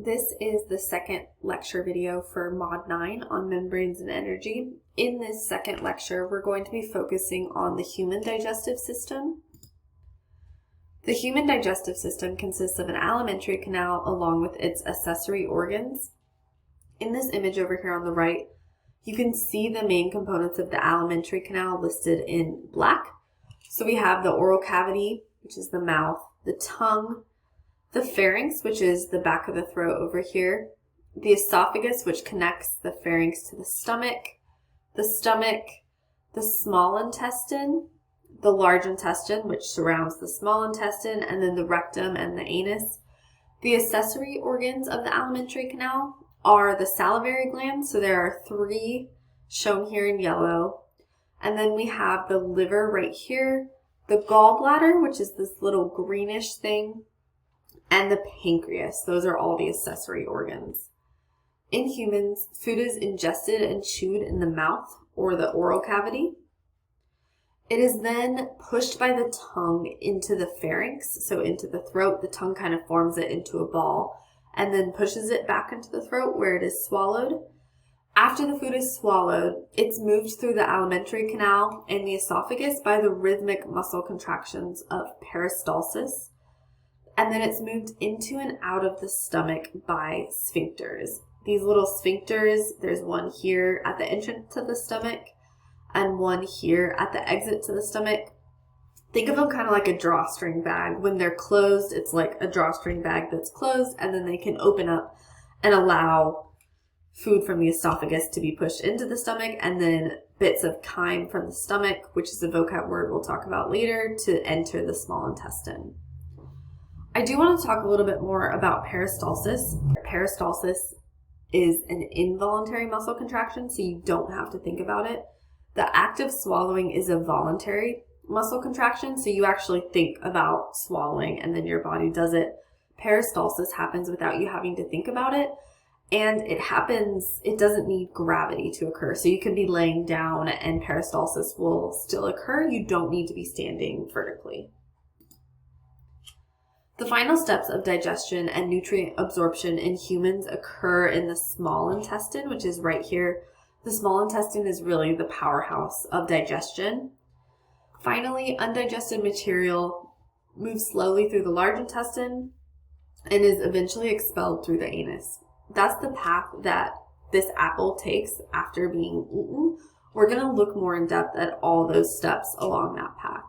This is the second lecture video for Mod 9 on membranes and energy. In this second lecture, we're going to be focusing on the human digestive system. The human digestive system consists of an alimentary canal along with its accessory organs. In this image over here on the right, you can see the main components of the alimentary canal listed in black. So we have the oral cavity, which is the mouth, the tongue, the pharynx, which is the back of the throat over here, the esophagus, which connects the pharynx to the stomach, the small intestine, the large intestine, which surrounds the small intestine, and then the rectum and the anus. The accessory organs of the alimentary canal are the salivary glands, so there are 3 shown here in yellow. And then we have the liver right here, the gallbladder, which is this little greenish thing, and the pancreas. Those are all the accessory organs. In humans, food is ingested and chewed in the mouth or the oral cavity. It is then pushed by the tongue into the pharynx, so into the throat. The tongue kind of forms it into a ball and then pushes it back into the throat where it is swallowed. After the food is swallowed, it's moved through the alimentary canal and the esophagus by the rhythmic muscle contractions of peristalsis. And then it's moved into and out of the stomach by sphincters. These little sphincters, there's one here at the entrance to the stomach and one here at the exit to the stomach. Think of them kind of like a drawstring bag. When they're closed, it's like a drawstring bag that's closed, and then they can open up and allow food from the esophagus to be pushed into the stomach, and then bits of chyme from the stomach, which is a vocab word we'll talk about later, to enter the small intestine. I do want to talk a little bit more about peristalsis. Peristalsis is an involuntary muscle contraction, so you don't have to think about it. The act of swallowing is a voluntary muscle contraction, so you actually think about swallowing and then your body does it. Peristalsis happens without you having to think about it, and it doesn't need gravity to occur. So you can be laying down and peristalsis will still occur. You don't need to be standing vertically. The final steps of digestion and nutrient absorption in humans occur in the small intestine, which is right here. The small intestine is really the powerhouse of digestion. Finally, undigested material moves slowly through the large intestine and is eventually expelled through the anus. That's the path that this apple takes after being eaten. We're going to look more in depth at all those steps along that path.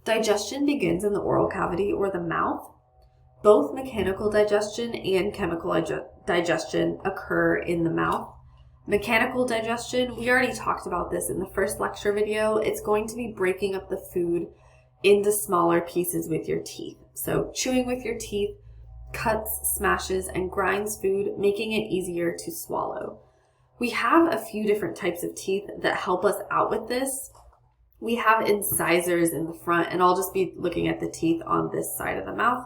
Digestion begins in the oral cavity or the mouth. Both mechanical digestion and chemical digestion occur in the mouth. Mechanical digestion, we already talked about this in the first lecture video. It's going to be breaking up the food into smaller pieces with your teeth. So chewing with your teeth cuts, smashes, and grinds food, making it easier to swallow. We have a few different types of teeth that help us out with this. We have incisors in the front, and I'll just be looking at the teeth on this side of the mouth.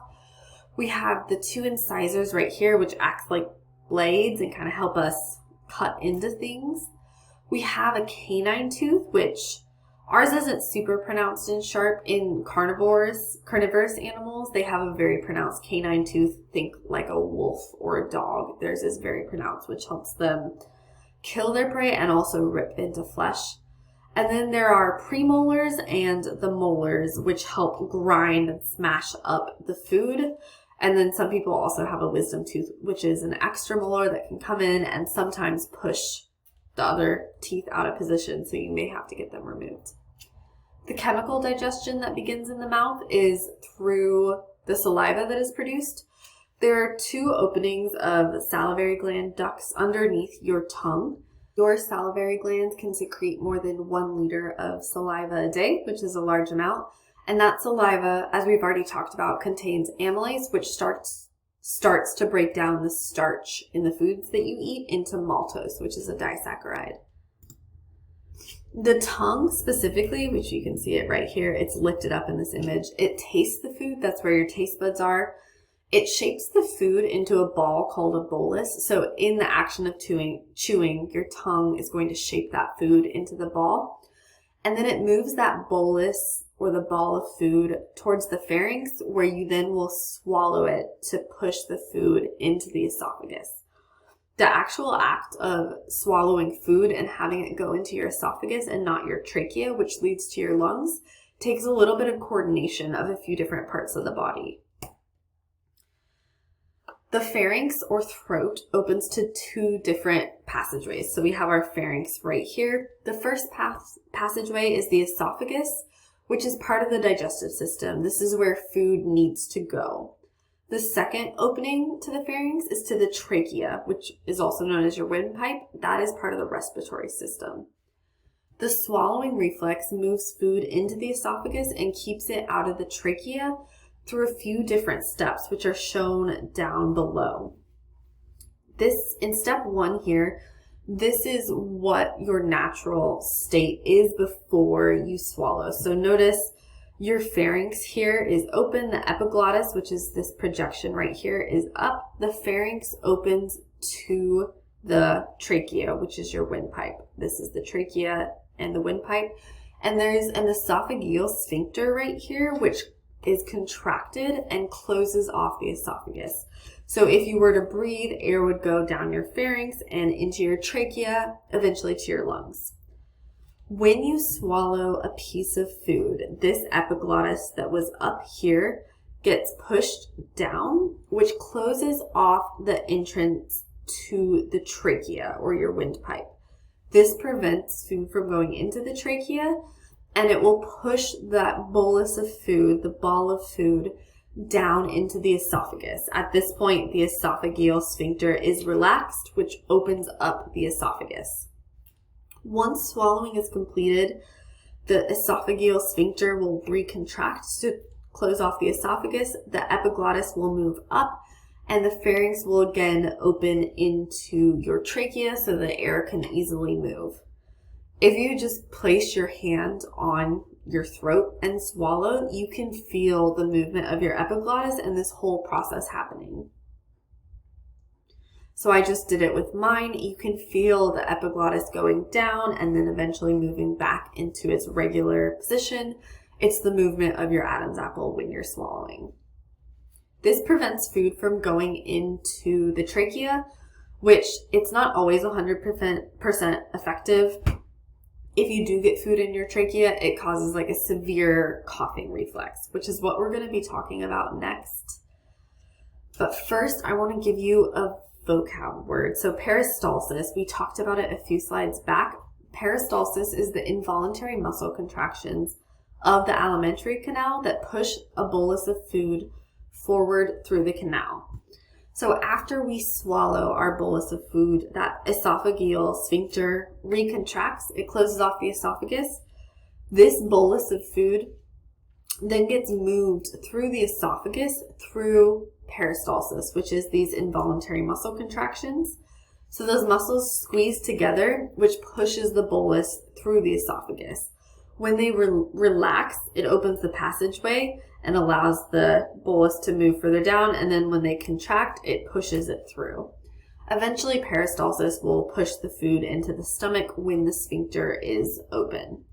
We have the 2 incisors right here, which act like blades and kind of help us cut into things. We have a canine tooth, which ours isn't super pronounced and sharp. In carnivorous animals, they have a very pronounced canine tooth. Think like a wolf or a dog. Theirs is very pronounced, which helps them kill their prey and also rip into flesh. And then there are premolars and the molars, which help grind and smash up the food. And then some people also have a wisdom tooth, which is an extra molar that can come in and sometimes push the other teeth out of position, so you may have to get them removed. The chemical digestion that begins in the mouth is through the saliva that is produced. There are 2 openings of salivary gland ducts underneath your tongue. Your salivary glands can secrete more than 1 liter of saliva a day, which is a large amount. And that saliva, as we've already talked about, contains amylase, which starts to break down the starch in the foods that you eat into maltose, which is a disaccharide. The tongue specifically, which you can see it right here, it's lifted up in this image. It tastes the food. That's where your taste buds are. It shapes the food into a ball called a bolus. So in the action of chewing, your tongue is going to shape that food into the ball. And then it moves that bolus or the ball of food towards the pharynx, where you then will swallow it to push the food into the esophagus. The actual act of swallowing food and having it go into your esophagus and not your trachea, which leads to your lungs, takes a little bit of coordination of a few different parts of the body. The pharynx or throat opens to two different passageways. So we have our pharynx right here. The first passageway is the esophagus, which is part of the digestive system. This is where food needs to go. The second opening to the pharynx is to the trachea, which is also known as your windpipe. That is part of the respiratory system. The swallowing reflex moves food into the esophagus and keeps it out of the trachea through a few different steps, which are shown down below. In step 1 here, this is what your natural state is before you swallow. So notice your pharynx here is open. The epiglottis, which is this projection right here, is up. The pharynx opens to the trachea, which is your windpipe. This is the trachea and the windpipe. And there's an esophageal sphincter right here, which is contracted and closes off the esophagus. So if you were to breathe, air would go down your pharynx and into your trachea, eventually to your lungs. When you swallow a piece of food, this epiglottis that was up here gets pushed down, which closes off the entrance to the trachea or your windpipe. This prevents food from going into the trachea, and it will push that bolus of food, the ball of food, down into the esophagus. At this point, the esophageal sphincter is relaxed, which opens up the esophagus. Once swallowing is completed, the esophageal sphincter will recontract to close off the esophagus, the epiglottis will move up, and the pharynx will again open into your trachea so the air can easily move. If you just place your hand on your throat and swallow, you can feel the movement of your epiglottis and this whole process happening. So I just did it with mine. You can feel the epiglottis going down and then eventually moving back into its regular position. It's the movement of your Adam's apple when you're swallowing. This prevents food from going into the trachea, which it's not always 100% effective. If you do get food in your trachea, it causes like a severe coughing reflex, which is what we're going to be talking about next. But first, I want to give you a vocab word. So peristalsis, we talked about it a few slides back. Peristalsis is the involuntary muscle contractions of the alimentary canal that push a bolus of food forward through the canal. So after we swallow our bolus of food, that esophageal sphincter recontracts, it closes off the esophagus. This bolus of food then gets moved through the esophagus through peristalsis, which is these involuntary muscle contractions. So those muscles squeeze together, which pushes the bolus through the esophagus. When they relax, it opens the passageway and allows the bolus to move further down, and then when they contract, it pushes it through. Eventually, peristalsis will push the food into the stomach when the sphincter is open.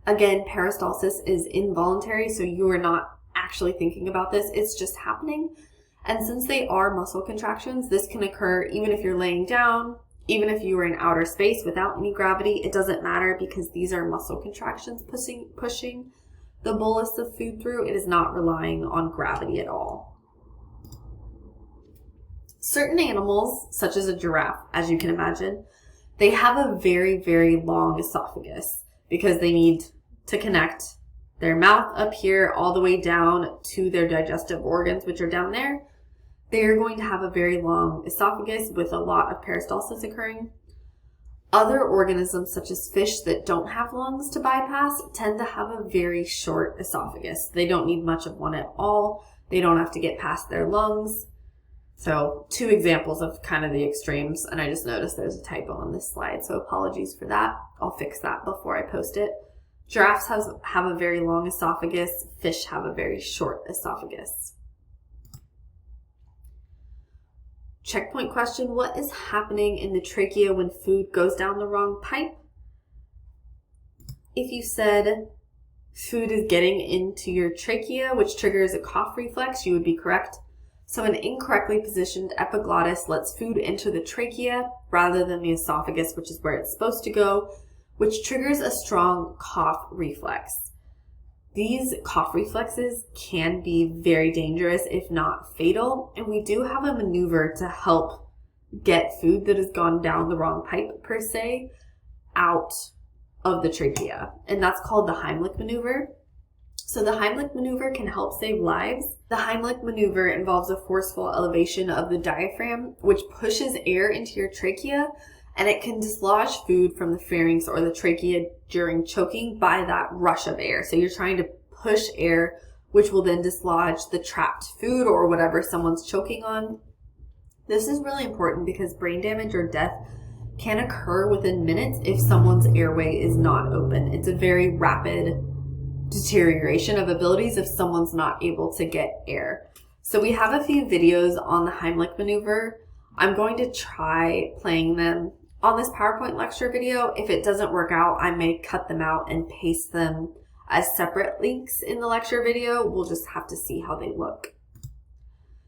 Again, peristalsis is involuntary, so you are not actually thinking about this, it's just happening. And since they are muscle contractions, this can occur even if you're laying down, even if you were in outer space without any gravity. It doesn't matter because these are muscle contractions pushing the bolus of food through. It is not relying on gravity at all. Certain animals, such as a giraffe, as you can imagine, they have a very, very long esophagus because they need to connect their mouth up here all the way down to their digestive organs, which are down there. They are going to have a very long esophagus with a lot of peristalsis occurring. Other organisms, such as fish that don't have lungs to bypass, tend to have a very short esophagus. They don't need much of one at all. They don't have to get past their lungs. So 2 examples of kind of the extremes, and I just noticed there's a typo on this slide, so apologies for that. I'll fix that before I post it. Giraffes have a very long esophagus. Fish have a very short esophagus. Checkpoint question: what is happening in the trachea when food goes down the wrong pipe? If you said food is getting into your trachea, which triggers a cough reflex, you would be correct. So an incorrectly positioned epiglottis lets food enter the trachea rather than the esophagus, which is where it's supposed to go, which triggers a strong cough reflex. These cough reflexes can be very dangerous, if not fatal, and we do have a maneuver to help get food that has gone down the wrong pipe, per se, out of the trachea, and that's called the Heimlich maneuver. So the Heimlich maneuver can help save lives. The Heimlich maneuver involves a forceful elevation of the diaphragm, which pushes air into your trachea, and it can dislodge food from the pharynx or the trachea during choking by that rush of air. So you're trying to push air, which will then dislodge the trapped food or whatever someone's choking on. This is really important because brain damage or death can occur within minutes if someone's airway is not open. It's a very rapid deterioration of abilities if someone's not able to get air. So we have a few videos on the Heimlich maneuver. I'm going to try playing them on this PowerPoint lecture video. If it doesn't work out, I may cut them out and paste them as separate links in the lecture video. We'll just have to see how they look.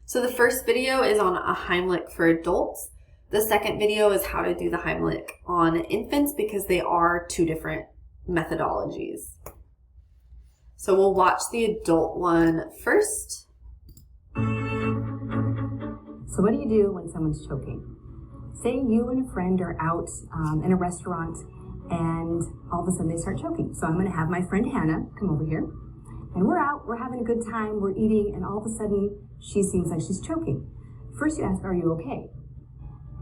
So the first video is on a Heimlich for adults. The second video is how to do the Heimlich on infants because they are two different methodologies. So we'll watch the adult one first. So what do you do when someone's choking? Say you and a friend are out in a restaurant and all of a sudden they start choking. So I'm going to have my friend Hannah come over here. And we're out, we're having a good time, we're eating, and all of a sudden she seems like she's choking. First you ask, are you okay?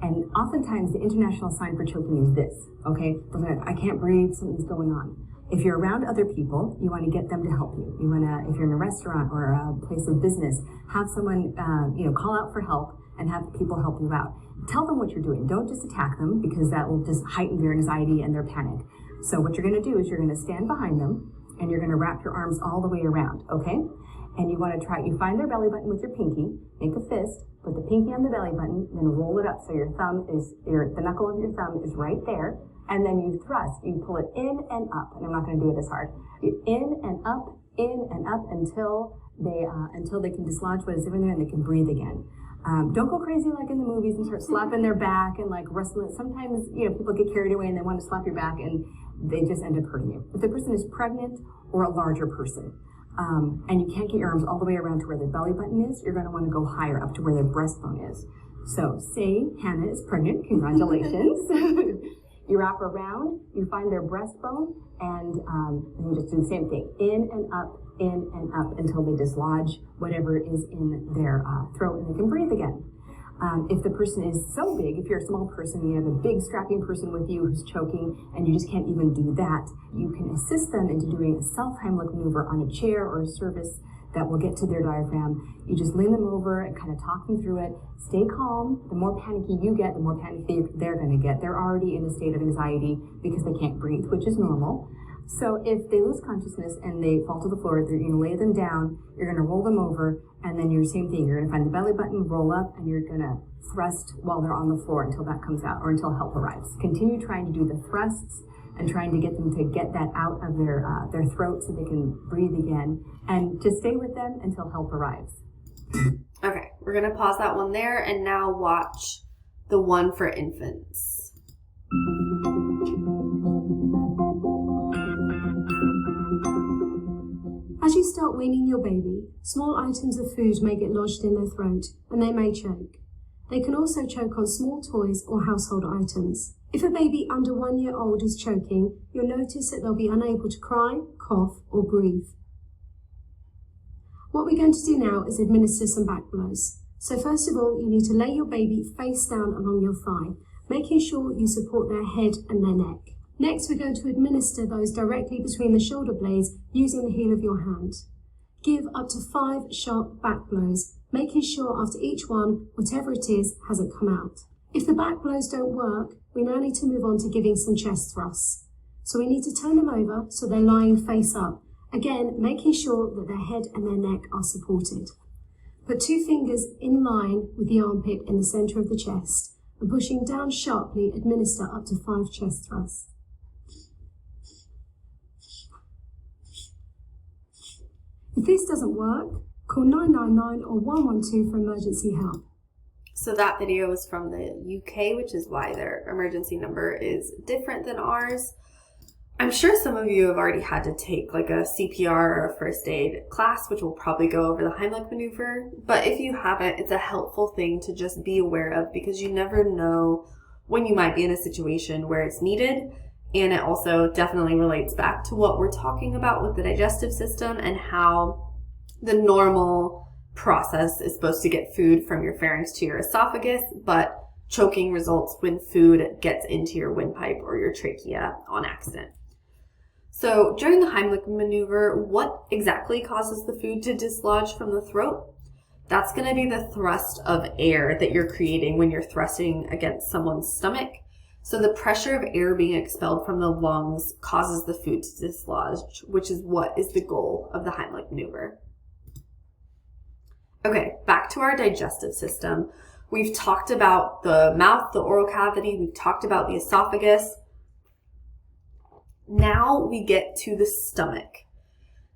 And oftentimes the international sign for choking is this, okay? I can't breathe, something's going on. If you're around other people, you want to get them to help you. You want to, if you're in a restaurant or a place of business, have someone, call out for help and have people help you out. Tell them what you're doing. Don't just attack them because that will just heighten their anxiety and their panic. So what you're going to do is you're going to stand behind them and you're going to wrap your arms all the way around, okay? And you want to you find their belly button with your pinky, make a fist, put the pinky on the belly button, then roll it up so your thumb is, the knuckle of your thumb is right there. And then you thrust, you pull it in and up, and I'm not going to do it as hard. In and up until they can dislodge what is in there and they can breathe again. Don't go crazy like in the movies and start slapping their back and like wrestling. Sometimes, people get carried away and they want to slap your back and they just end up hurting you. If the person is pregnant or a larger person, and you can't get your arms all the way around to where their belly button is, you're going to want to go higher up to where their breastbone is. So say Hannah is pregnant, congratulations. You wrap around, you find their breastbone, and you just do the same thing. In and up until they dislodge whatever is in their throat and they can breathe again. If the person is so big, if you're a small person, you have a big strapping person with you who's choking and you just can't even do that, you can assist them into doing a self-Heimlich maneuver on a chair or a surface that will get to their diaphragm. You just lean them over and kind of talk them through it. Stay calm. The more panicky you get, the more panicky they're going to get. They're already in a state of anxiety because they can't breathe, which is normal. So if they lose consciousness and they fall to the floor, you're going to lay them down, you're going to roll them over, and then you're the same thing. You're going to find the belly button, roll up, and you're going to thrust while they're on the floor until that comes out or until help arrives. Continue trying to do the thrusts and trying to get them to get that out of their throat so they can breathe again. And just stay with them until help arrives. Okay, we're going to pause that one there and now watch the one for infants. As you start weaning your baby, small items of food may get lodged in their throat and they may choke. They can also choke on small toys or household items. If a baby under 1 year old is choking, you'll notice that they'll be unable to cry, cough, or breathe. What we're going to do now is administer some back blows. So first of all, you need to lay your baby face down along your thigh, making sure you support their head and their neck. Next, we're going to administer those directly between the shoulder blades using the heel of your hand. Give up to 5 sharp back blows, making sure after each one, whatever it is, hasn't come out. If the back blows don't work, we now need to move on to giving some chest thrusts. So we need to turn them over so they're lying face up. Again, making sure that their head and their neck are supported. Put 2 fingers in line with the armpit in the center of the chest and pushing down sharply, administer up to 5 chest thrusts. If this doesn't work, call 999 or 112 for emergency help. So that video is from the UK, which is why their emergency number is different than ours. I'm sure some of you have already had to take like a CPR or a first aid class, which will probably go over the Heimlich maneuver. But if you haven't, it's a helpful thing to just be aware of, because you never know when you might be in a situation where it's needed. And it also definitely relates back to what we're talking about with the digestive system and how the normal process is supposed to get food from your pharynx to your esophagus, but choking results when food gets into your windpipe or your trachea on accident. So during the Heimlich maneuver, what exactly causes the food to dislodge from the throat? That's going to be the thrust of air that you're creating when you're thrusting against someone's stomach. So the pressure of air being expelled from the lungs causes the food to dislodge, which is what is the goal of the Heimlich maneuver. Okay, back to our digestive system. We've talked about the mouth, the oral cavity. We've talked about the esophagus. Now we get to the stomach.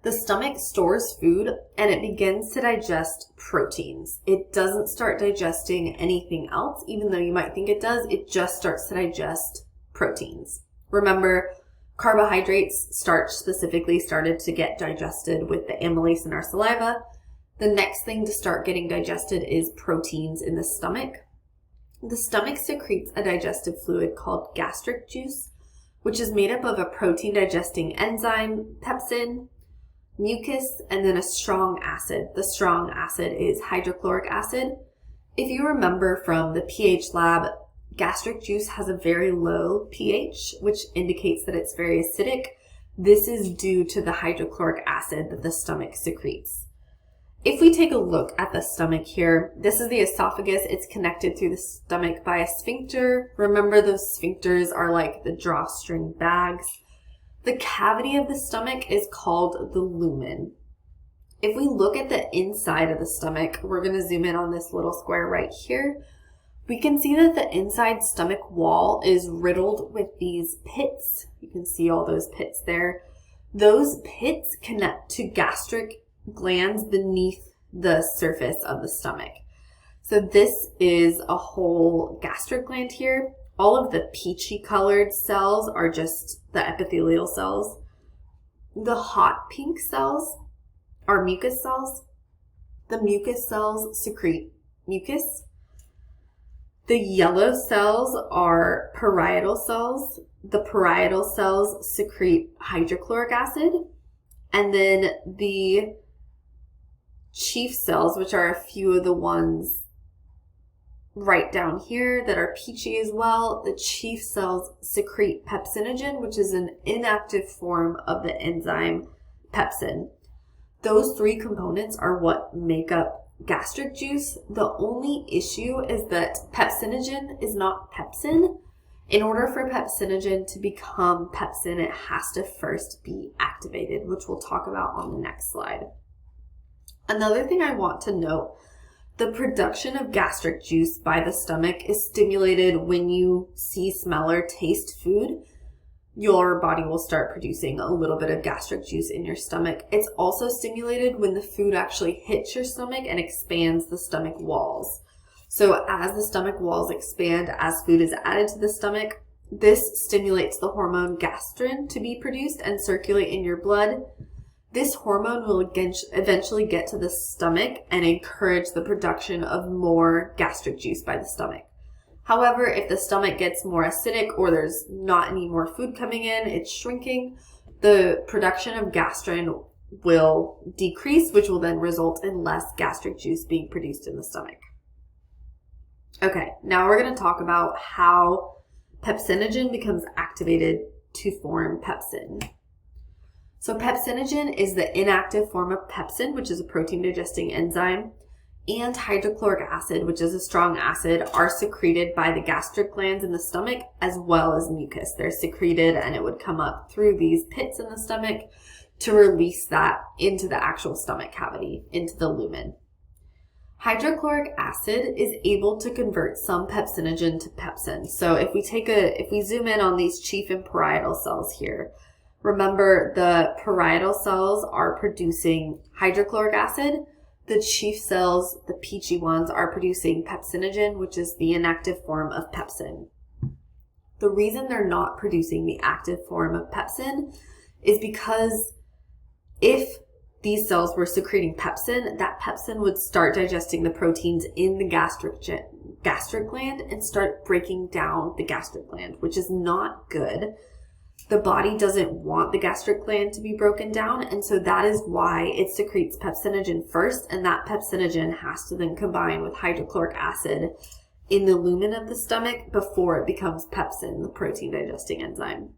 The stomach stores food and it begins to digest proteins. It doesn't start digesting anything else, even though you might think it does. It just starts to digest proteins. Remember, carbohydrates, starch specifically, started to get digested with the amylase in our saliva. The next thing to start getting digested is proteins in the stomach. The stomach secretes a digestive fluid called gastric juice, which is made up of a protein digesting enzyme, pepsin, mucus, and then a strong acid. The strong acid is hydrochloric acid. If you remember from the pH lab, gastric juice has a very low pH, which indicates that it's very acidic. This is due to the hydrochloric acid that the stomach secretes. If we take a look at the stomach here, this is the esophagus. It's connected through the stomach by a sphincter. Remember, those sphincters are like the drawstring bags. The cavity of the stomach is called the lumen. If we look at the inside of the stomach, we're going to zoom in on this little square right here. We can see that the inside stomach wall is riddled with these pits. You can see all those pits there. Those pits connect to gastric glands beneath the surface of the stomach. So this is a whole gastric gland here. All of the peachy colored cells are just the epithelial cells. The hot pink cells are mucus cells. The mucus cells secrete mucus. The yellow cells are parietal cells. The parietal cells secrete hydrochloric acid. And then the chief cells, which are a few of the ones right down here that are peachy as well, the chief cells secrete pepsinogen, which is an inactive form of the enzyme pepsin. Those three components are what make up gastric juice. The only issue is that pepsinogen is not pepsin. In order for pepsinogen to become pepsin, it has to first be activated, which we'll talk about on the next slide. Another thing I want to note, the production of gastric juice by the stomach is stimulated when you see, smell, or taste food. Your body will start producing a little bit of gastric juice in your stomach. It's also stimulated when the food actually hits your stomach and expands the stomach walls. So as the stomach walls expand, as food is added to the stomach, this stimulates the hormone gastrin to be produced and circulate in your blood. This hormone will eventually get to the stomach and encourage the production of more gastric juice by the stomach. However, if the stomach gets more acidic or there's not any more food coming in, it's shrinking, the production of gastrin will decrease, which will then result in less gastric juice being produced in the stomach. Okay, now we're going to talk about how pepsinogen becomes activated to form pepsin. So pepsinogen is the inactive form of pepsin, which is a protein digesting enzyme, and hydrochloric acid, which is a strong acid, are secreted by the gastric glands in the stomach as well as mucus. They're secreted and it would come up through these pits in the stomach to release that into the actual stomach cavity, into the lumen. Hydrochloric acid is able to convert some pepsinogen to pepsin. So if we zoom in on these chief and parietal cells here, Remember, the parietal cells are producing hydrochloric acid. The chief cells, the peachy ones, are producing pepsinogen, which is the inactive form of pepsin. The reason they're not producing the active form of pepsin is because if these cells were secreting pepsin, that pepsin would start digesting the proteins in the gastric gland and start breaking down the gastric gland, which is not good. The body doesn't want the gastric gland to be broken down, and so that is why it secretes pepsinogen first, and that pepsinogen has to then combine with hydrochloric acid in the lumen of the stomach before it becomes pepsin, the protein digesting enzyme.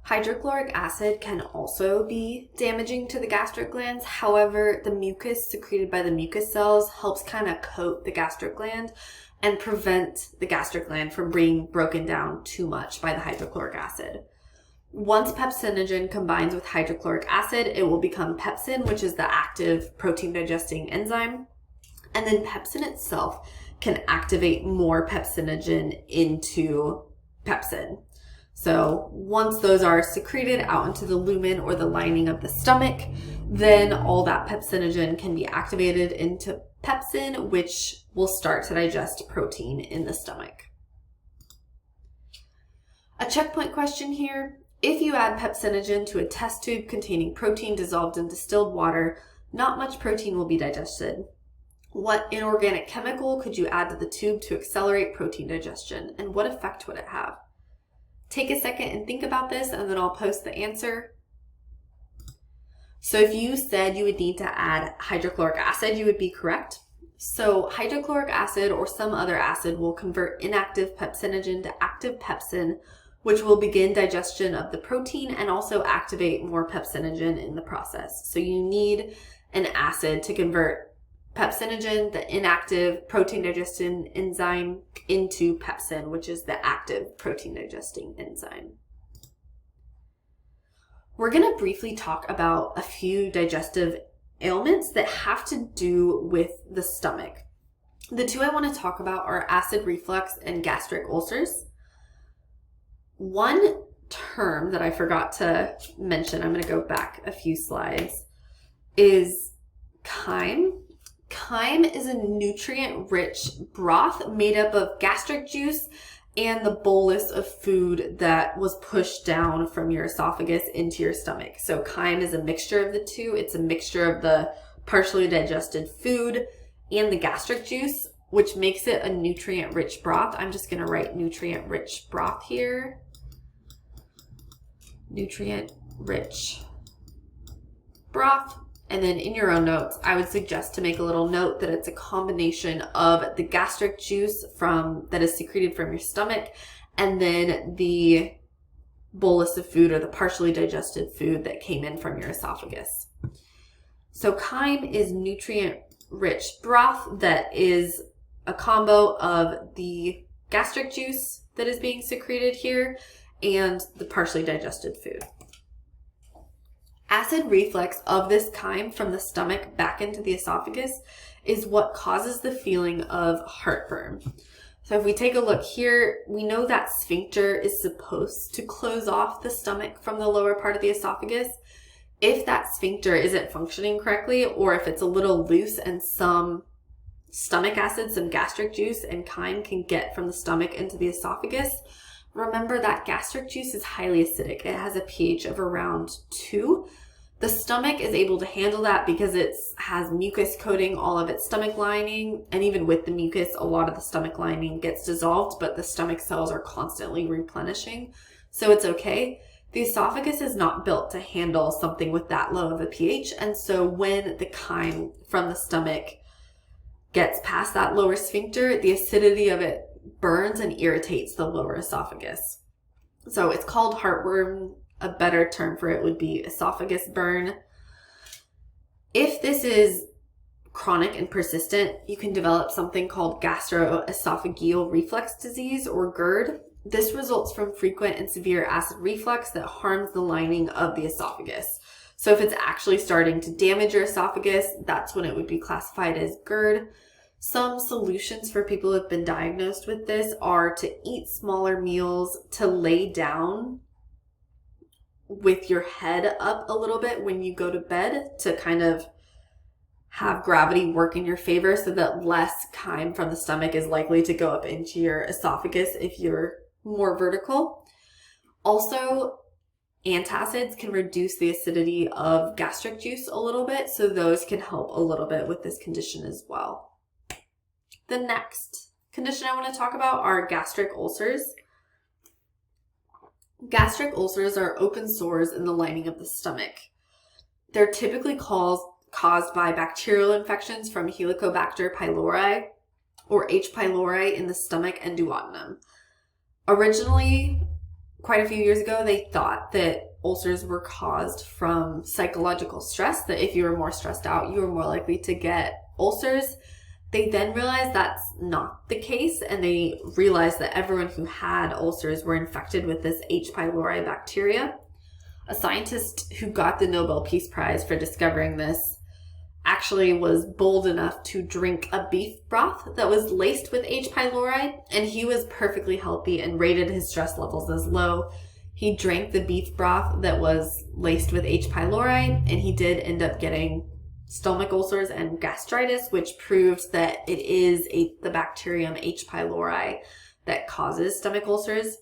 Hydrochloric acid can also be damaging to the gastric glands. However, the mucus secreted by the mucus cells helps kind of coat the gastric gland and prevent the gastric gland from being broken down too much by the hydrochloric acid. Once pepsinogen combines with hydrochloric acid, it will become pepsin, which is the active protein digesting enzyme. And then pepsin itself can activate more pepsinogen into pepsin. So once those are secreted out into the lumen or the lining of the stomach, then all that pepsinogen can be activated into pepsin, which will start to digest protein in the stomach. A checkpoint question here. If you add pepsinogen to a test tube containing protein dissolved in distilled water, not much protein will be digested. What inorganic chemical could you add to the tube to accelerate protein digestion, and what effect would it have? Take a second and think about this, and then I'll post the answer. So if you said you would need to add hydrochloric acid, you would be correct. So hydrochloric acid or some other acid will convert inactive pepsinogen to active pepsin, which will begin digestion of the protein and also activate more pepsinogen in the process. So you need an acid to convert pepsinogen, the inactive protein digesting enzyme, into pepsin, which is the active protein digesting enzyme. We're going to briefly talk about a few digestive ailments that have to do with the stomach. The two I want to talk about are acid reflux and gastric ulcers. One term that I forgot to mention, I'm going to go back a few slides, is chyme. Chyme is a nutrient-rich broth made up of gastric juice and the bolus of food that was pushed down from your esophagus into your stomach. So chyme is a mixture of the two. It's a mixture of the partially digested food and the gastric juice, which makes it a nutrient-rich broth. I'm just going to write nutrient-rich broth here. Nutrient-rich broth. And then in your own notes, I would suggest to make a little note that it's a combination of the gastric juice that is secreted from your stomach and then the bolus of food or the partially digested food that came in from your esophagus. So chyme is nutrient-rich broth that is a combo of the gastric juice that is being secreted here and the partially digested food. Acid reflux of this chyme from the stomach back into the esophagus is what causes the feeling of heartburn. So if we take a look here, we know that sphincter is supposed to close off the stomach from the lower part of the esophagus. If that sphincter isn't functioning correctly, or if it's a little loose and some stomach acid, some gastric juice and chyme can get from the stomach into the esophagus, remember that gastric juice is highly acidic. It has a pH of around 2. The stomach is able to handle that because it has mucus coating all of its stomach lining. And even with the mucus, a lot of the stomach lining gets dissolved, but the stomach cells are constantly replenishing. So it's okay. The esophagus is not built to handle something with that low of a pH. And so when the chyme from the stomach gets past that lower sphincter, the acidity of it burns and irritates the lower esophagus. So it's called heartburn. A better term for it would be esophagus burn. If this is chronic and persistent, you can develop something called gastroesophageal reflux disease, or GERD. This results from frequent and severe acid reflux that harms the lining of the esophagus. So if it's actually starting to damage your esophagus, that's when it would be classified as GERD. Some solutions for people who have been diagnosed with this are to eat smaller meals, to lay down with your head up a little bit when you go to bed to kind of have gravity work in your favor so that less chyme from the stomach is likely to go up into your esophagus if you're more vertical. Also, antacids can reduce the acidity of gastric juice a little bit, so those can help a little bit with this condition as well. The next condition I want to talk about are gastric ulcers. Gastric ulcers are open sores in the lining of the stomach. They're typically caused by bacterial infections from Helicobacter pylori or H. pylori in the stomach and duodenum. Originally, quite a few years ago, they thought that ulcers were caused from psychological stress, that if you were more stressed out, you were more likely to get ulcers. They then realized that's not the case, and they realized that everyone who had ulcers were infected with this H. pylori bacteria. A scientist who got the Nobel Peace Prize for discovering this actually was bold enough to drink a beef broth that was laced with H. pylori, and he was perfectly healthy and rated his stress levels as low. He drank the beef broth that was laced with H. pylori, and he did end up getting stomach ulcers and gastritis, which proved that it is the bacterium H. pylori that causes stomach ulcers.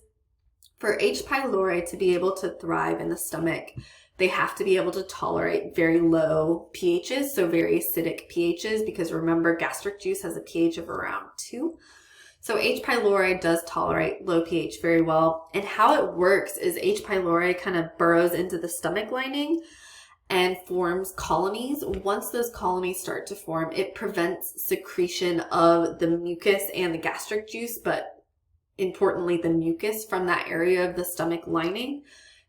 For H. pylori to be able to thrive in the stomach, they have to be able to tolerate very low pHs, so very acidic pHs, because remember, gastric juice has a pH of around 2. So H. pylori does tolerate low pH very well. And how it works is H. pylori kind of burrows into the stomach lining and forms colonies. Once those colonies start to form, it prevents secretion of the mucus and the gastric juice, but importantly, the mucus from that area of the stomach lining.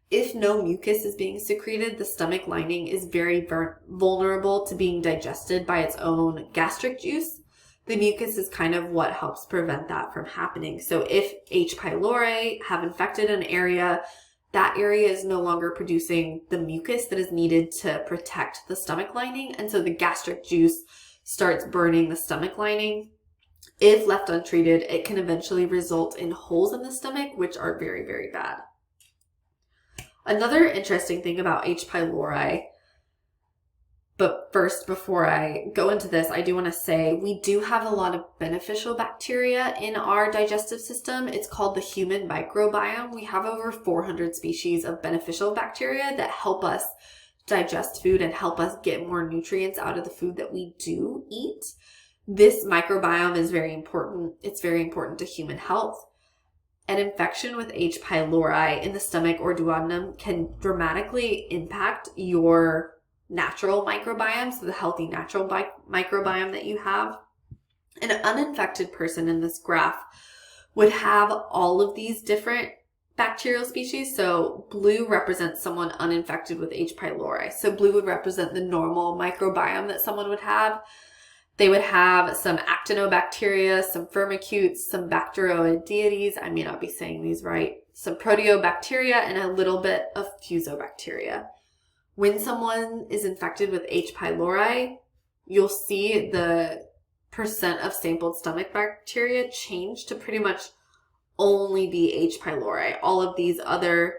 If no mucus is being secreted, the stomach lining is very vulnerable to being digested by its own gastric juice. The mucus is kind of what helps prevent that from happening. So if H. pylori have infected an area, that area is no longer producing the mucus that is needed to protect the stomach lining. And so the gastric juice starts burning the stomach lining. If left untreated, it can eventually result in holes in the stomach, which are very, very bad. Another interesting thing about H. pylori, but first, before I go into this, I do want to say we do have a lot of beneficial bacteria in our digestive system. It's called the human microbiome. We have over 400 species of beneficial bacteria that help us digest food and help us get more nutrients out of the food that we do eat. This microbiome is very important. It's very important to human health. An infection with H. pylori in the stomach or duodenum can dramatically impact your natural microbiome, so the healthy natural microbiome that you have. An uninfected person in this graph would have all of these different bacterial species. So blue represents someone uninfected with H. pylori. So blue would represent the normal microbiome that someone would have. They would have some actinobacteria, some firmicutes, some Bacteroidetes, I may not be saying these right, some proteobacteria, and a little bit of fusobacteria. When someone is infected with H. pylori, you'll see the percent of sampled stomach bacteria change to pretty much only be H. pylori. All of these other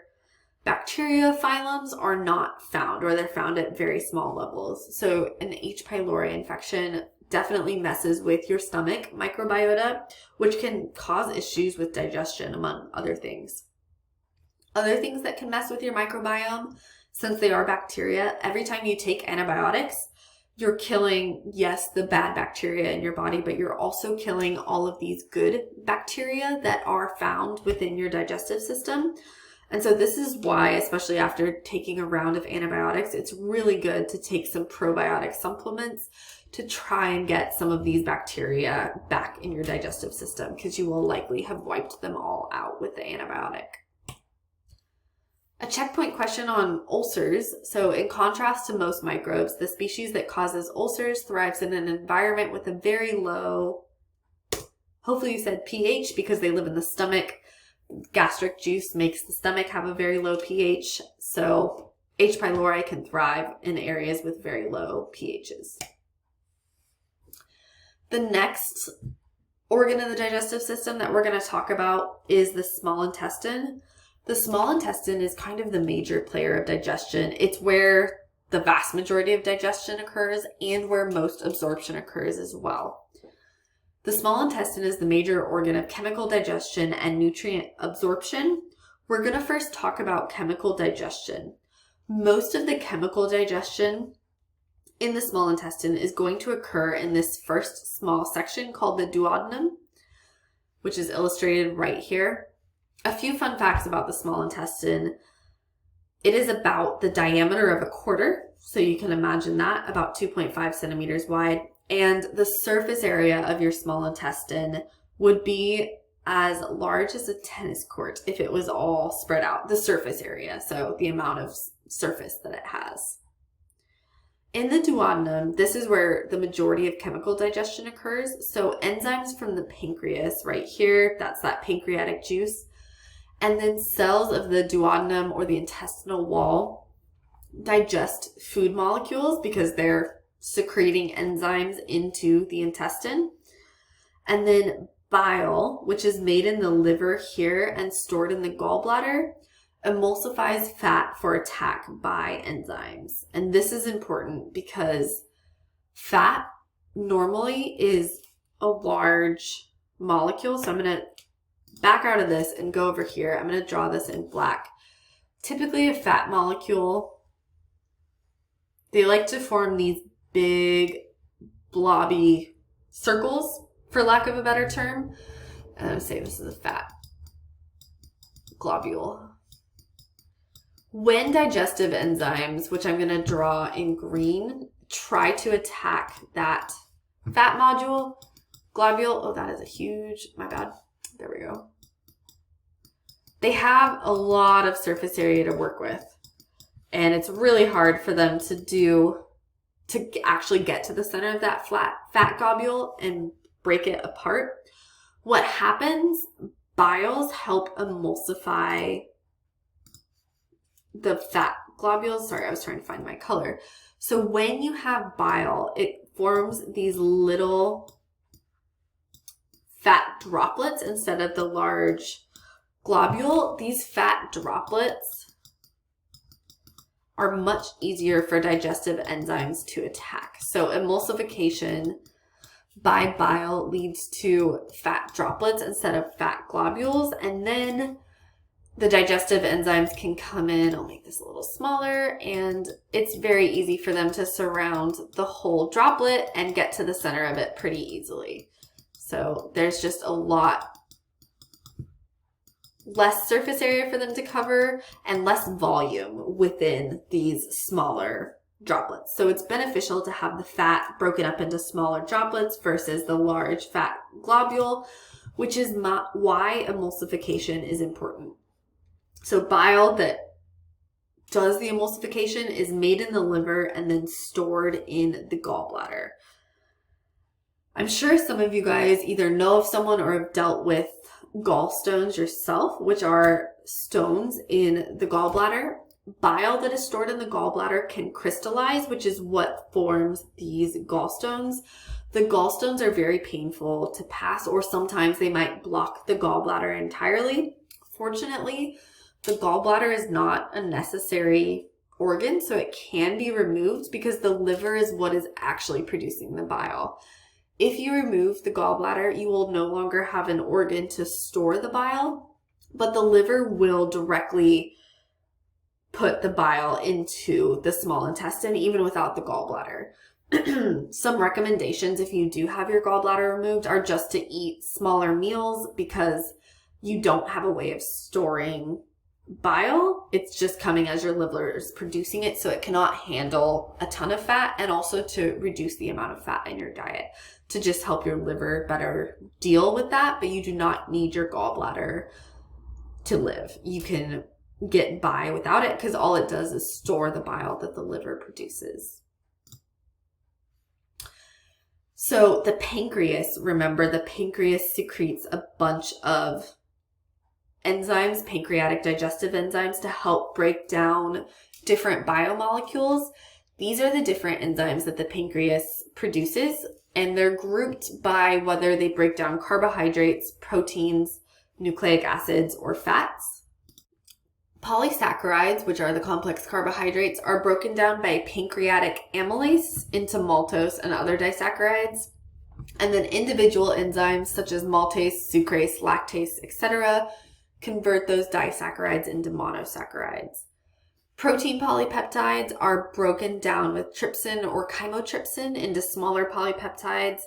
bacteria phylums are not found, or they're found at very small levels. So an H. pylori infection definitely messes with your stomach microbiota, which can cause issues with digestion, among other things. Other things that can mess with your microbiome, since they are bacteria, every time you take antibiotics, you're killing, yes, the bad bacteria in your body, but you're also killing all of these good bacteria that are found within your digestive system. And so this is why, especially after taking a round of antibiotics, it's really good to take some probiotic supplements to try and get some of these bacteria back in your digestive system, because you will likely have wiped them all out with the antibiotic. A checkpoint question on ulcers. So in contrast to most microbes, the species that causes ulcers thrives in an environment with a very low, hopefully you said pH, because they live in the stomach. Gastric juice makes the stomach have a very low pH. So H. pylori can thrive in areas with very low pHs. The next organ of the digestive system that we're going to talk about is the small intestine. The small intestine is kind of the major player of digestion. It's where the vast majority of digestion occurs and where most absorption occurs as well. The small intestine is the major organ of chemical digestion and nutrient absorption. We're going to first talk about chemical digestion. Most of the chemical digestion in the small intestine is going to occur in this first small section called the duodenum, which is illustrated right here. A few fun facts about the small intestine. It is about the diameter of a quarter, so you can imagine that, about 2.5 centimeters wide. And the surface area of your small intestine would be as large as a tennis court if it was all spread out, the surface area, so the amount of surface that it has. In the duodenum, this is where the majority of chemical digestion occurs. So enzymes from the pancreas right here, that's that pancreatic juice, and then cells of the duodenum or the intestinal wall digest food molecules because they're secreting enzymes into the intestine. And then bile, which is made in the liver here and stored in the gallbladder, emulsifies fat for attack by enzymes. And this is important because fat normally is a large molecule. So I'm going to back out of this and go over here. I'm going to draw this in black. Typically a fat molecule, they like to form these big blobby circles, for lack of a better term. And I'm going to say this is a fat globule. When digestive enzymes, which I'm going to draw in green, try to attack that fat globule, oh, that is a huge, my bad. There we go. They have a lot of surface area to work with, and it's really hard for them to actually get to the center of that fat globule and break it apart. What happens, biles help emulsify the fat globules. Sorry, I was trying to find my color. So when you have bile, it forms these little fat droplets instead of the large globule. These fat droplets are much easier for digestive enzymes to attack. So emulsification by bile leads to fat droplets instead of fat globules, and then the digestive enzymes can come in. I'll make this a little smaller, and it's very easy for them to surround the whole droplet and get to the center of it pretty easily. So there's just a lot less surface area for them to cover and less volume within these smaller droplets. So it's beneficial to have the fat broken up into smaller droplets versus the large fat globule, which is why emulsification is important. So bile that does the emulsification is made in the liver and then stored in the gallbladder. I'm sure some of you guys either know of someone or have dealt with gallstones yourself, which are stones in the gallbladder. Bile that is stored in the gallbladder can crystallize, which is what forms these gallstones. The gallstones are very painful to pass, or sometimes they might block the gallbladder entirely. Fortunately, the gallbladder is not a necessary organ, so it can be removed because the liver is what is actually producing the bile. If you remove the gallbladder, you will no longer have an organ to store the bile, but the liver will directly put the bile into the small intestine, even without the gallbladder. Some recommendations if you do have your gallbladder removed are just to eat smaller meals because you don't have a way of storing bile. It's just coming as your liver is producing it, so it cannot handle a ton of fat, and also to reduce the amount of fat in your diet to just help your liver better deal with that. But you do not need your gallbladder to live. You can get by without it because all it does is store the bile that the liver produces. So the pancreas, remember, the pancreas secretes a bunch of enzymes, pancreatic digestive enzymes, to help break down different biomolecules. These are the different enzymes that the pancreas produces, and they're grouped by whether they break down carbohydrates, proteins, nucleic acids, or fats. Polysaccharides, which are the complex carbohydrates, are broken down by pancreatic amylase into maltose and other disaccharides. And then individual enzymes such as maltase, sucrase, lactase, etc. convert those disaccharides into monosaccharides. Protein polypeptides are broken down with trypsin or chymotrypsin into smaller polypeptides,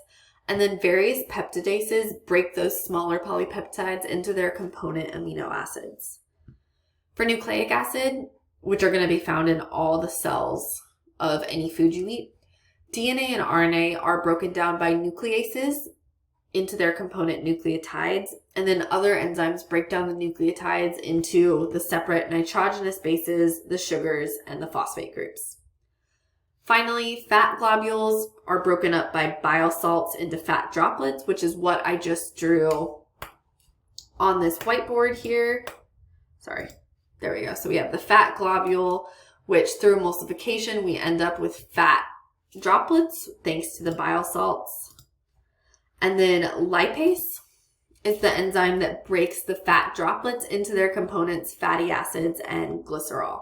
and then various peptidases break those smaller polypeptides into their component amino acids. For nucleic acid, which are going to be found in all the cells of any food you eat, DNA and RNA are broken down by nucleases into their component nucleotides, and then other enzymes break down the nucleotides into the separate nitrogenous bases, the sugars, and the phosphate groups. Finally, fat globules are broken up by bile salts into fat droplets, which is what I just drew on this whiteboard here. Sorry, there we go. So we have the fat globule, which through emulsification, we end up with fat droplets thanks to the bile salts. And then lipase is the enzyme that breaks the fat droplets into their components, fatty acids and glycerol.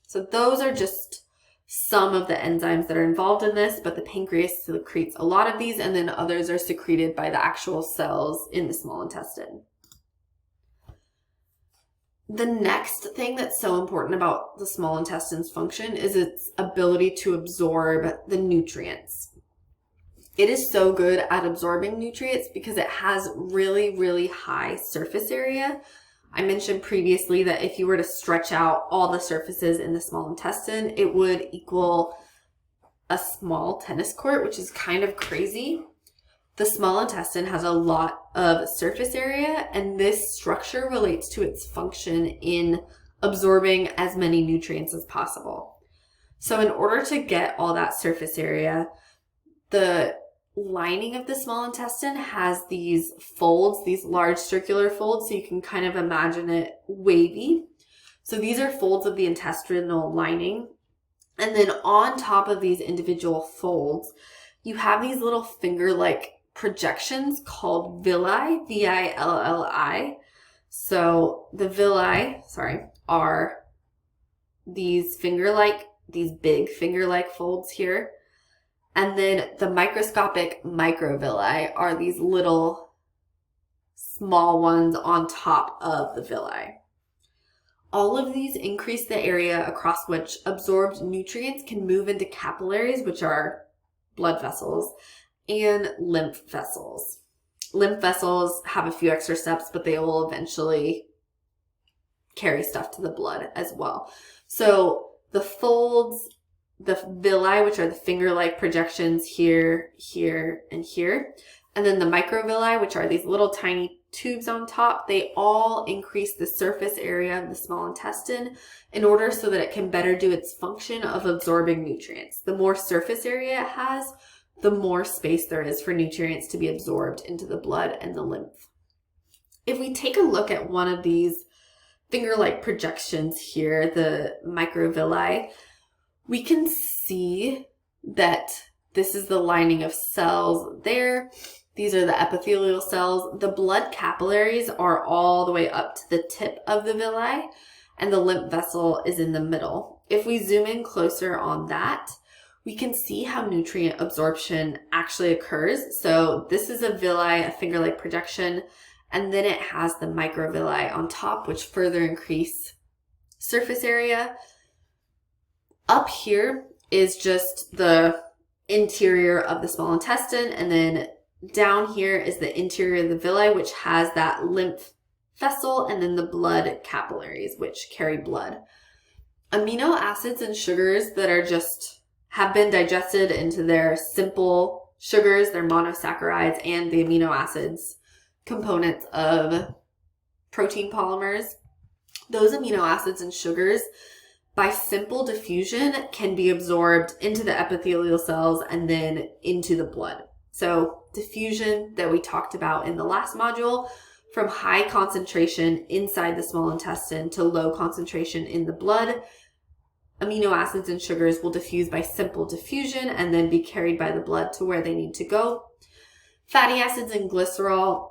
So those are just some of the enzymes that are involved in this, but the pancreas secretes a lot of these, and then others are secreted by the actual cells in the small intestine. The next thing that's so important about the small intestine's function is its ability to absorb the nutrients. It is so good at absorbing nutrients because it has really, really high surface area. I mentioned previously that if you were to stretch out all the surfaces in the small intestine, it would equal a small tennis court, which is kind of crazy. The small intestine has a lot of surface area, and this structure relates to its function in absorbing as many nutrients as possible. So in order to get all that surface area, the lining of the small intestine has these folds, these large circular folds, so you can kind of imagine it wavy. So these are folds of the intestinal lining. And then on top of these individual folds, you have these little finger-like projections called villi, V-I-L-L-I. So the villi, are these these big finger-like folds here. And then the microscopic microvilli are these little small ones on top of the villi. All of these increase the area across which absorbed nutrients can move into capillaries, which are blood vessels, and lymph vessels. Lymph vessels have a few extra steps, but they will eventually carry stuff to the blood as well. So the folds, the villi, which are the finger-like projections here, here, and here, and then the microvilli, which are these little tiny tubes on top, they all increase the surface area of the small intestine in order so that it can better do its function of absorbing nutrients. The more surface area it has, the more space there is for nutrients to be absorbed into the blood and the lymph. If we take a look at one of these finger-like projections here, the microvilli, we can see that this is the lining of cells there. These are the epithelial cells. The blood capillaries are all the way up to the tip of the villi, and the lymph vessel is in the middle. If we zoom in closer on that, we can see how nutrient absorption actually occurs. So this is a villi, a finger-like projection, and then it has the microvilli on top, which further increase surface area. Up here is just the interior of the small intestine, and then down here is the interior of the villi, which has that lymph vessel, and then the blood capillaries, which carry blood. Amino acids and sugars that are have been digested into their simple sugars, their monosaccharides, and the amino acids components of protein polymers. Those amino acids and sugars, by simple diffusion, can be absorbed into the epithelial cells and then into the blood. So diffusion that we talked about in the last module, from high concentration inside the small intestine to low concentration in the blood, amino acids and sugars will diffuse by simple diffusion and then be carried by the blood to where they need to go. Fatty acids and glycerol,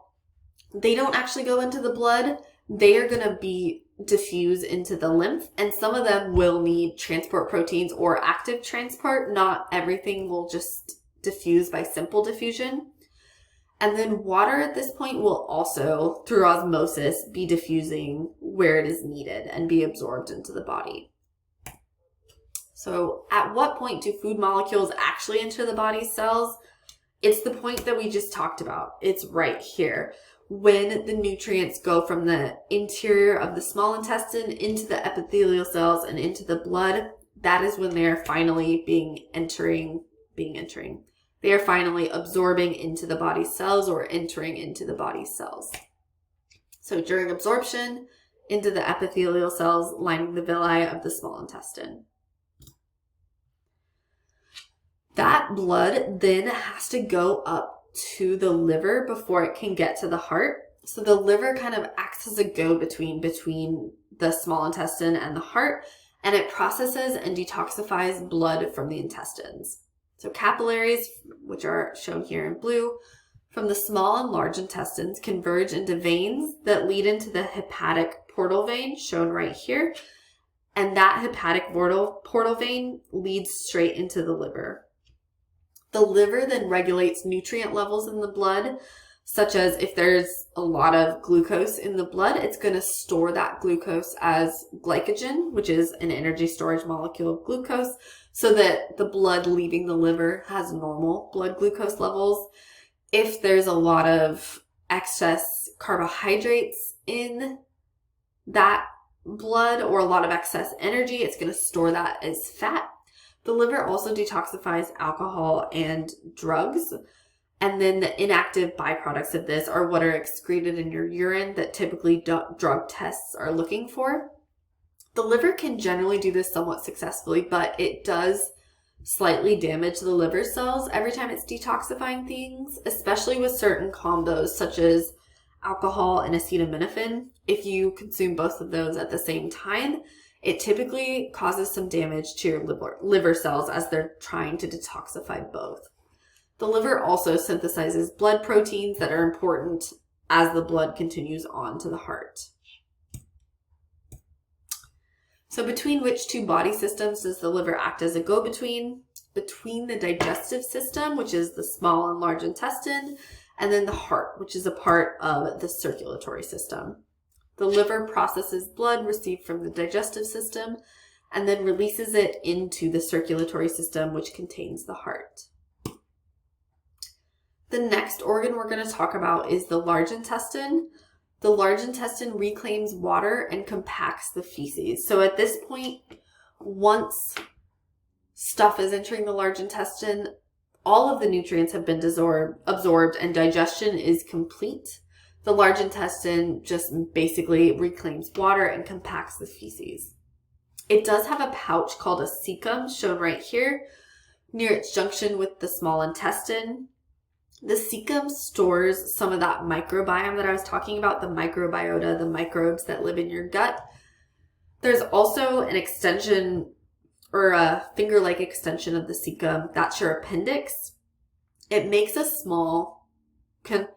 they don't actually go into the blood. They are going to be diffuse into the lymph, and some of them will need transport proteins or active transport. Not everything will just diffuse by simple diffusion. And then water at this point will also, through osmosis, be diffusing where it is needed and be absorbed into the body. So at what point do food molecules actually enter the body's cells? It's the point that we just talked about. It's right here. When the nutrients go from the interior of the small intestine into the epithelial cells and into the blood, that is when they are finally They are finally absorbing into the body's cells or entering into the body's cells. So during absorption into the epithelial cells lining the villi of the small intestine. That blood then has to go up to the liver before it can get to the heart. So the liver kind of acts as a go-between between the small intestine and the heart, and it processes and detoxifies blood from the intestines. So capillaries, which are shown here in blue, from the small and large intestines converge into veins that lead into the hepatic portal vein, shown right here. And that hepatic portal vein leads straight into the liver. The liver then regulates nutrient levels in the blood, such as if there's a lot of glucose in the blood, it's going to store that glucose as glycogen, which is an energy storage molecule of glucose, so that the blood leaving the liver has normal blood glucose levels. If there's a lot of excess carbohydrates in that blood or a lot of excess energy, it's going to store that as fat. The liver also detoxifies alcohol and drugs. And then the inactive byproducts of this are what are excreted in your urine that typically drug tests are looking for. The liver can generally do this somewhat successfully, but it does slightly damage the liver cells every time it's detoxifying things, especially with certain combos such as alcohol and acetaminophen. If you consume both of those at the same time, it typically causes some damage to your liver cells as they're trying to detoxify both. The liver also synthesizes blood proteins that are important as the blood continues on to the heart. So between which two body systems does the liver act as a go-between? Between the digestive system, which is the small and large intestine, and then the heart, which is a part of the circulatory system. The liver processes blood received from the digestive system and then releases it into the circulatory system, which contains the heart. The next organ we're going to talk about is the large intestine. The large intestine reclaims water and compacts the feces. So at this point, once stuff is entering the large intestine, all of the nutrients have been absorbed and digestion is complete. The large intestine just basically reclaims water and compacts the feces. It does have a pouch called a cecum, shown right here, near its junction with the small intestine. The cecum stores some of that microbiome that I was talking about, the microbiota, the microbes that live in your gut. There's also an extension or a finger-like extension of the cecum. That's your appendix. It makes a small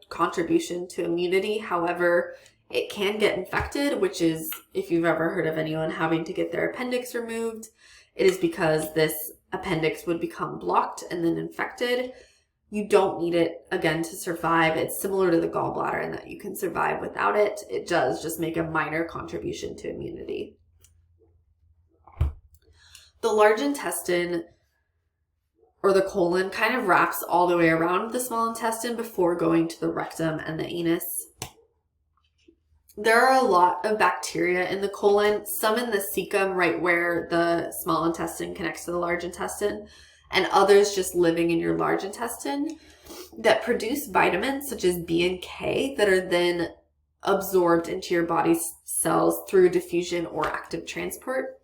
contribution to immunity. However, it can get infected, which is, if you've ever heard of anyone having to get their appendix removed, it is because this appendix would become blocked and then infected. You don't need it, again, to survive. It's similar to the gallbladder in that you can survive without it. It does just make a minor contribution to immunity. The large intestine, or the colon, kind of wraps all the way around the small intestine before going to the rectum and the anus. There are a lot of bacteria in the colon, some in the cecum right where the small intestine connects to the large intestine, and others just living in your large intestine that produce vitamins such as B and K that are then absorbed into your body's cells through diffusion or active transport.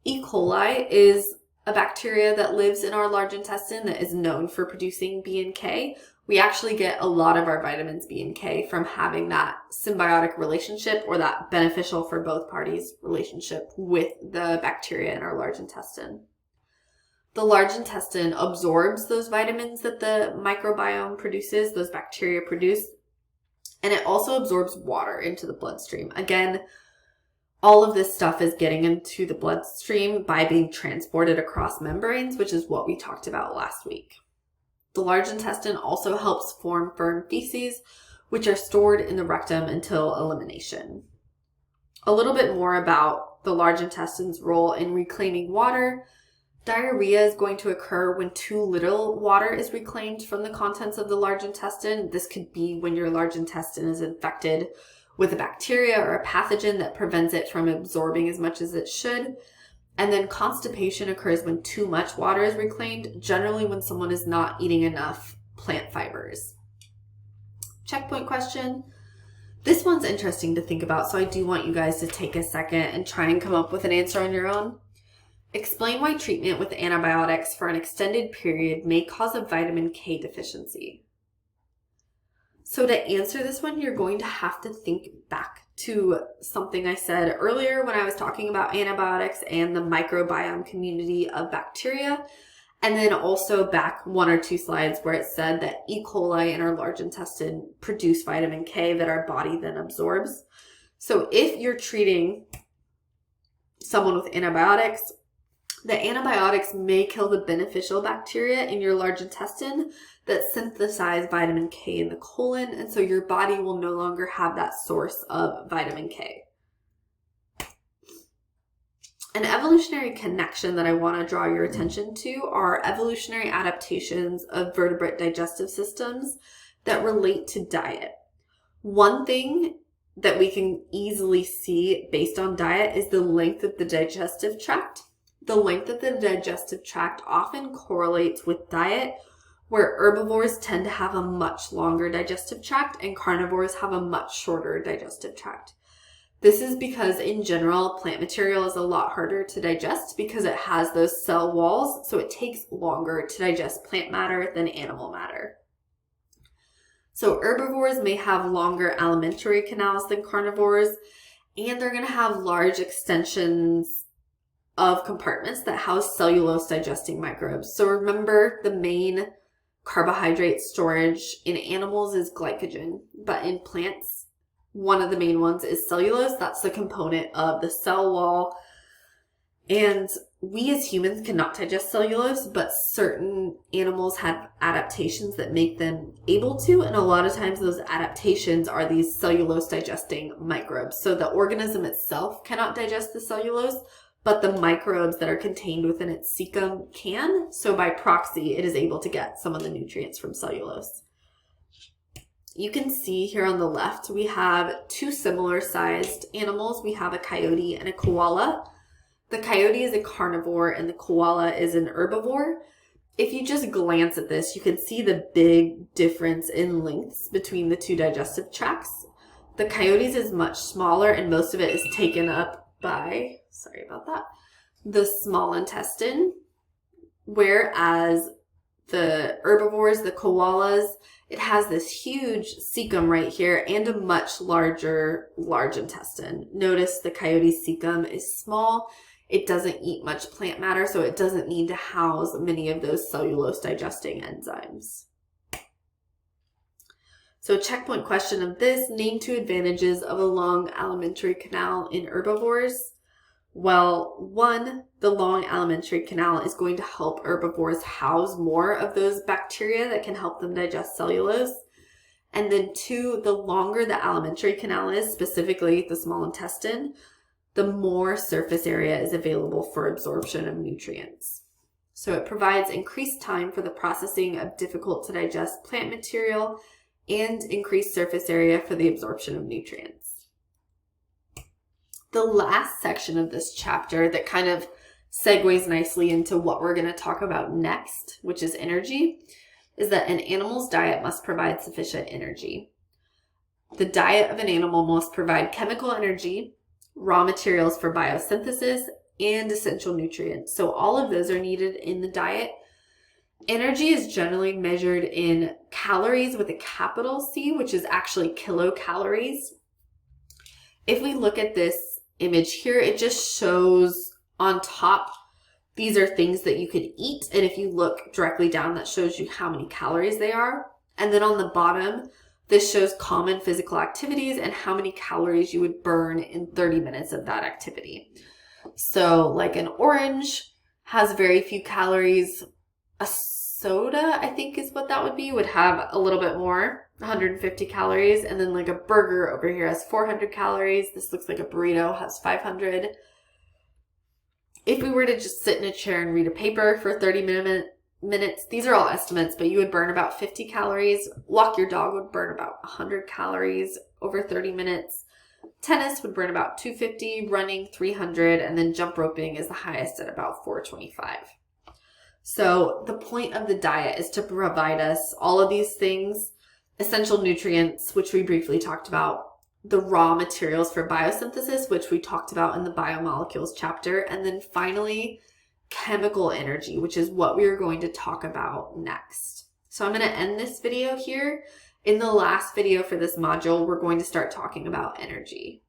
E. coli is a bacteria that lives in our large intestine that is known for producing B and K. We actually get a lot of our vitamins B and K from having that symbiotic relationship, or that beneficial for both parties relationship with the bacteria in our large intestine. The large intestine absorbs those vitamins that the microbiome produces, those bacteria produce, and it also absorbs water into the bloodstream. Again, all of this stuff is getting into the bloodstream by being transported across membranes, which is what we talked about last week. The large intestine also helps form firm feces, which are stored in the rectum until elimination. A little bit more about the large intestine's role in reclaiming water. Diarrhea is going to occur when too little water is reclaimed from the contents of the large intestine. This could be when your large intestine is infected with a bacteria or a pathogen that prevents it from absorbing as much as it should. And then constipation occurs when too much water is reclaimed, generally when someone is not eating enough plant fibers. Checkpoint question. This one's interesting to think about, so I do want you guys to take a second and try and come up with an answer on your own. Explain why treatment with antibiotics for an extended period may cause a vitamin K deficiency. So to answer this one, you're going to have to think back to something I said earlier when I was talking about antibiotics and the microbiome community of bacteria. And then also back 1 or 2 slides where it said that E. coli in our large intestine produce vitamin K that our body then absorbs. So if you're treating someone with antibiotics, the antibiotics may kill the beneficial bacteria in your large intestine that synthesize vitamin K in the colon, and so your body will no longer have that source of vitamin K. An evolutionary connection that I want to draw your attention to are evolutionary adaptations of vertebrate digestive systems that relate to diet. One thing that we can easily see based on diet is the length of the digestive tract. The length of the digestive tract often correlates with diet, where herbivores tend to have a much longer digestive tract and carnivores have a much shorter digestive tract. This is because in general, plant material is a lot harder to digest because it has those cell walls, so it takes longer to digest plant matter than animal matter. So herbivores may have longer alimentary canals than carnivores, and they're going to have large extensions of compartments that house cellulose digesting microbes. So remember, the main carbohydrate storage in animals is glycogen, but in plants, one of the main ones is cellulose. That's the component of the cell wall. And we as humans cannot digest cellulose, but certain animals have adaptations that make them able to. And a lot of times those adaptations are these cellulose digesting microbes. So the organism itself cannot digest the cellulose, but the microbes that are contained within its cecum can. So by proxy, it is able to get some of the nutrients from cellulose. You can see here on the left, we have 2 similar sized animals. We have a coyote and a koala. The coyote is a carnivore and the koala is an herbivore. If you just glance at this, you can see the big difference in lengths between the 2 digestive tracts. The coyote's is much smaller and most of it is taken up by, the small intestine, whereas the herbivores, the koalas, it has this huge cecum right here and a much larger large intestine. Notice the coyote's cecum is small. It doesn't eat much plant matter, so it doesn't need to house many of those cellulose digesting enzymes. So checkpoint question of this, name 2 advantages of a long alimentary canal in herbivores. Well, 1, the long alimentary canal is going to help herbivores house more of those bacteria that can help them digest cellulose. And then 2, the longer the alimentary canal is, specifically the small intestine, the more surface area is available for absorption of nutrients. So it provides increased time for the processing of difficult to digest plant material and increased surface area for the absorption of nutrients. The last section of this chapter that kind of segues nicely into what we're going to talk about next, which is energy, is that an animal's diet must provide sufficient energy. The diet of an animal must provide chemical energy, raw materials for biosynthesis, and essential nutrients. So all of those are needed in the diet. Energy is generally measured in calories with a capital C, which is actually kilocalories. If we look at this image here, it just shows on top, these are things that you could eat. And if you look directly down, that shows you how many calories they are. And then on the bottom, This shows common physical activities and how many calories you would burn in 30 minutes of that activity. So like an orange has very few calories. A soda, I think is what that would be, would have a little bit more, 150 calories. And then like a burger over here has 400 calories. This looks like a burrito has 500. If we were to just sit in a chair and read a paper for 30 minutes, these are all estimates, but you would burn about 50 calories. Walk your dog would burn about 100 calories over 30 minutes. Tennis would burn about 250, running 300, and then jump roping is the highest at about 425. So the point of the diet is to provide us all of these things, essential nutrients, which we briefly talked about, the raw materials for biosynthesis, which we talked about in the biomolecules chapter, and then finally, chemical energy, which is what we are going to talk about next. So I'm going to end this video here. In the last video for this module, we're going to start talking about energy.